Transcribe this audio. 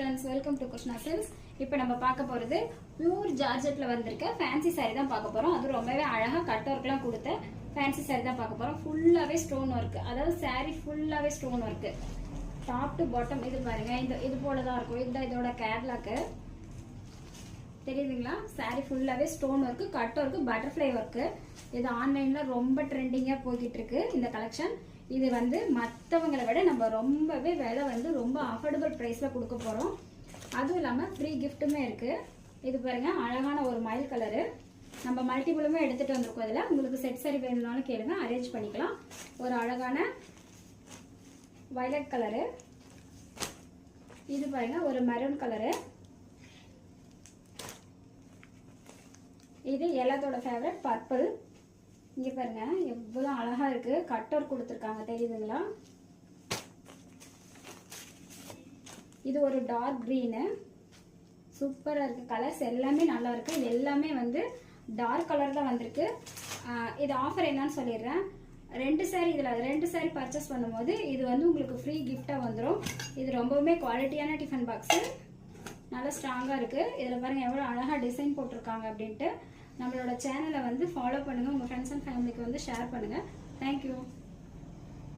friends, welcome to Krishna Silks. இப்போ நம்ம பார்க்க போறது பியூர் ஜார்ஜெட்ல வந்திருக்க ஃபேன்சி saree தான் பார்க்க போறோம். அது ரொம்பவே அழகா கட் வர்க்லாம் கொடுத்த ஃபேன்சி saree தான் பார்க்க போறோம். ஃபுல்லாவே ஸ்டோன் வர்க். அதாவது saree ஃபுல்லாவே stone work. Top to bottom இது பாருங்க. இது போல தான் இருக்கும். இதுதான் இதோட கேட்லாக். தெரியுதுங்களா? saree ஃபுல்லாவே stone work, cut work, butterfly work. இது ஆன்லைன்ல ரொம்ப ட்ரெண்டிங்கா போயிட்டு இருக்கு இந்த கலெக்ஷன். இது வந்து மற்றவங்களை விட நம்ம ரொம்பவே விலை வந்து ரொம்ப அஃபோர்டபுள் ப்ரைஸில் கொடுக்க போகிறோம். அதுவும் இல்லாமல் ஃப்ரீ கிஃப்ட்டுமே இருக்குது. இது பாருங்கள், அழகான ஒரு மயில் கலரு. நம்ம மல்டிபிளுமே எடுத்துகிட்டு வந்திருக்கோம். இதில் உங்களுக்கு செட் சரி வேணும்னாலும் கேளுங்க, அரேஞ்ச் பண்ணிக்கலாம். ஒரு அழகான வயலட் கலரு. இது பாருங்கள், ஒரு மெரூன் கலரு. இது எல்லாத்தோட ஃபேவரட் பர்பிள். இங்கே பாருங்க, எவ்வளோ அழகா இருக்கு. கட் ஒர்க் கொடுத்துருக்காங்க, தெரியுதுங்களா? இது ஒரு டார்க் க்ரீனு. சூப்பராக இருக்கு. கலர்ஸ் எல்லாமே நல்லா இருக்கு. எல்லாமே வந்து டார்க் கலர் தான் வந்திருக்கு. இது ஆஃபர் என்னன்னு சொல்லிடுறேன். ரெண்டு saree பர்ச்சேஸ் பண்ணும்போது இது வந்து உங்களுக்கு ஃப்ரீ கிஃப்டாக வந்துடும். இது ரொம்பவுமே குவாலிட்டியான டிஃபன் பாக்ஸு. நல்லா ஸ்ட்ராங்காக இருக்குது. இதில் பாருங்கள் எவ்வளோ அழகாக டிசைன் போட்டிருக்காங்க அப்படின்ட்டு. நம்மளோட சேனலை வந்து ஃபாலோ பண்ணுங்கள். உங்கள் ஃப்ரெண்ட்ஸ் அண்ட் ஃபேமிலிக்கு வந்து ஷேர் பண்ணுங்கள். தேங்க்யூ.